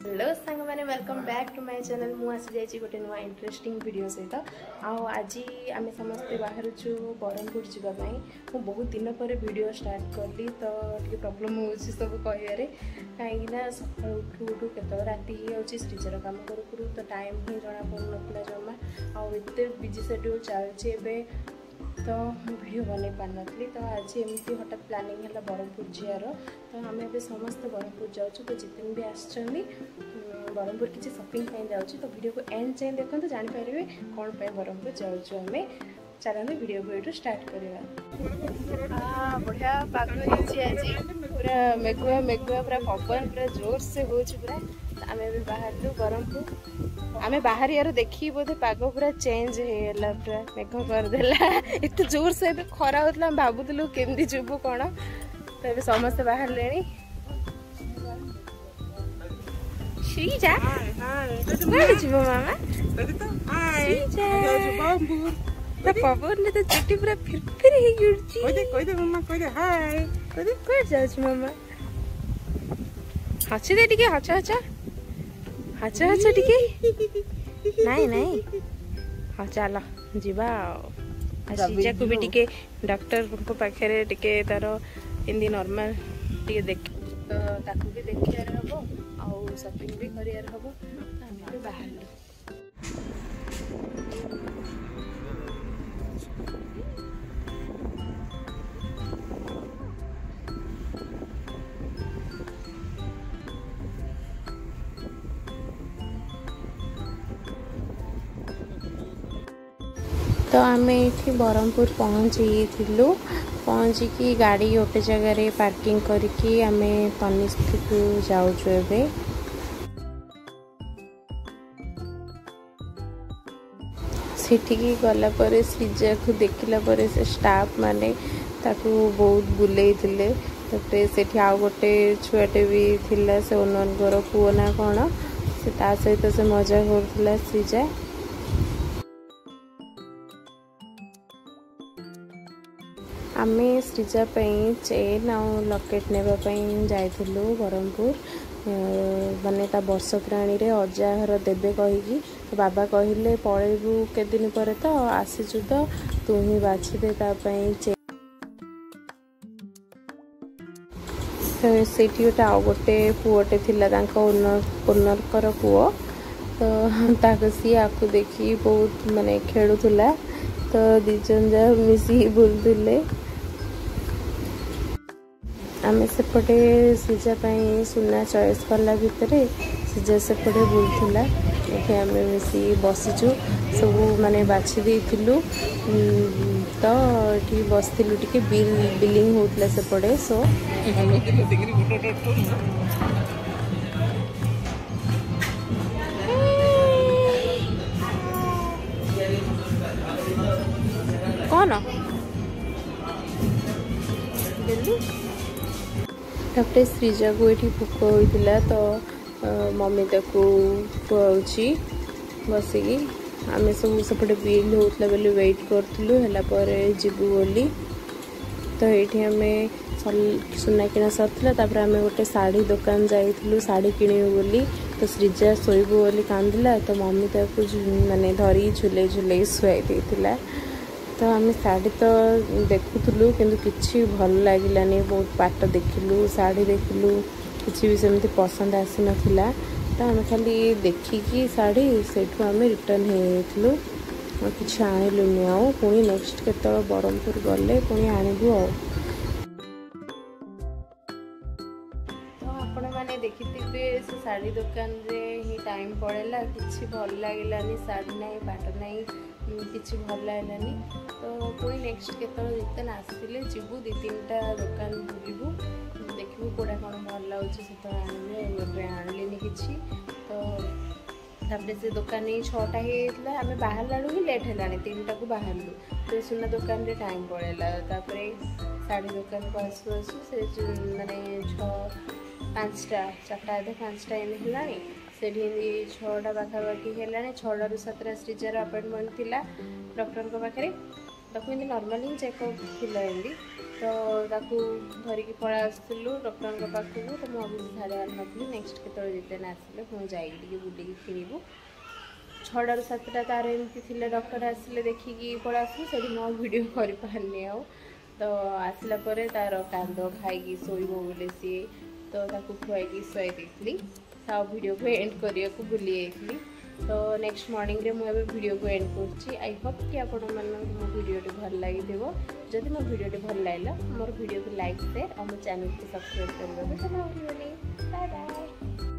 Hello सांग मैंने welcome back to my channel मु आसी जाइए गोटे नुआ इंटरेस्टिंग वीडियो सहित आज आम समस्ते बाहर ब्रह्मपुर जावाई मु बहुत दिन पर वीडियो स्टार्ट कली तो टे प्रॉब्लम हो सब कह कहीं सका उठू उठू के राति हो श्रीजर कम करूँ तो टाइम ही जना पड़ा जमा आत बिजी शेड्यूल चलती तो वीडियो बन पार नी तो आज एमती हठात प्लानिंग है ब्रह्मपुर जीवार तो आम ए समस्त ब्रह्मपुर जाऊँ तो जितने भी आसछन्नी ब्रह्मपुर किसी शॉपिंग जाऊँ तो वीडियो को एंड जाए देखो तो जानीपारे कौन पे ब्रह्मपुर जाऊँ आम चलते वीडियो को ये स्टार्ट करवा। बढ़िया पाग आज पूरा मेघुआ मेघुआ पूरा पवन पूरा जोर से हो पूरा आम बाहर ब्रह्मपुर आम बाहर यार देखी बोधे पाग पूरा चेंज होगा पूरा मेघ करदेला एत जोर से खरा होता भावुलु केमती जीवु कौन तो ये समस्ते बाहर ले श्रीजा मामा तो पवन तो चुट्टी पूरा फिर ही गिरची मामा हाय मामा हच दे टिके हच हच हच हच टिके नाई नाई हाँ चल जीवा श्रीजा को भी टिके डॉक्टर को पाखे टिके तार एमती नॉर्मल टिके देख तो ताकू भी देखियार हम आउ शॉपिंग भी करियार हम तो आम भी बाहर तो आम ये ब्रह्मपुर पहुँचिकी गाड़ी गोटे जगार पार्किंग करके आम तनिष्क को जाऊँ सेठिकी गलापर श्रीजा को देखला पर से स्टाफ माने ताकू बहुत बुले से आउ गोटे छुआटे भी थिला से ओनर पुओ ना कौन से सहित से मजा करुला श्रीजा आमे श्रीजा चेन आउ लकेट नापी जाइलु ब्रह्मपुर माने ता वर्षप्राणी रे अजाहर देवे कहीकि तो बाबा कहले पलैबू के दिन पर तो आसीचु तो तू ही बाछिदे चेन तो से आउ गोटे पुओटे थिला ओनर पुओ तो सी आपको देखी बहुत माने खेलुला तो दिजन जा मिसी बुलुले आम सेपटे श्रीजा सुना चॉइस कला भितर श्रीजा सेपटे बुलूला ये आम मिसी बसीचु सब माने बाछी देलु तो ये बसलु टे बिलिंग होता सेपटे सो कौन तापर श्रीजा को ये भोक होता तो मम्मी ताको खुआची बसिकी आम सब सेपटे बिल होता बोली वेट करूँ है जीवु बोली तो ये आम सुना किना सरला आम गोटे साड़ी दुकान जाइलु साड़ी किणु बोली तो श्रीजा शोबू बोली कांदिला तो मम्मी ताको माने धरी झुले झुले शुआई देथिला तो आम शाढ़ी तो देखुलु किंतु किसी भल लगिलानी बहुत पाट देखिलु साड़ी देखिलु किसी भी सेमती पसंद आसी नथिला तो आम खाली देखिकी साड़ी से आम रिटर्न हो किसी आणिलुनि आउ पुणी नेक्स्ट केत ब्रह्मपुर गले पुणी आणबू आ देखिए से साड़ी दुकान रे ही टाइम पड़ेगा किसी भल लगिलानी साड़ी ना बाट ना किसी भल लगे तो पुणी नेक्स्ट केतल रिटर्न आसिले जीवु दी तीन दुकान बुलू देखू कौटा कौन भल लगे से आने आणलिनी किसी तो से दुकान ही 6टा होता आम बाहर लालू ही लेट है 3टा को बाहरलु तो सुना दुकान रे टाइम पड़ेगा साड़ी दुकान को आसू आसू से माने 5टा 4टा 5टा एम है से 6टा पाखापाखि है 6टा ରୁ 7ଟା श्रीजार अपॉइंटमेंट थिला डॉक्टर को पाखे देखो नॉर्मल ही चेकअप थिला एमती तो ताकू धरिकी पड़ा आसलु डॉक्टर पाखक तो मुझे झाड़ आनी नेक्स्ट केत जितेन आसिले मुझे जाइए बुलिकी किणु 6 ରୁ 7ଟା तार एमती थी डॉक्टर आसिले देखिकी पड़ा आसलु से मो वीडियो कर पारनी आ तो आसला परे तार कांद खाई शोब बोले सी तो खुआई शुआई देती वीडियो को एंड करने को भूली जाइए तो नेक्स्ट मॉर्निंग रे मुझे वीडियो को एंड कर आई होप कि आपण मो वीडियो भल लगी जदि मो वीडियो भल लगा मोर वीडियो को लाइक शेयर और मो चैनल को सब्सक्राइब करने को बाय बाय।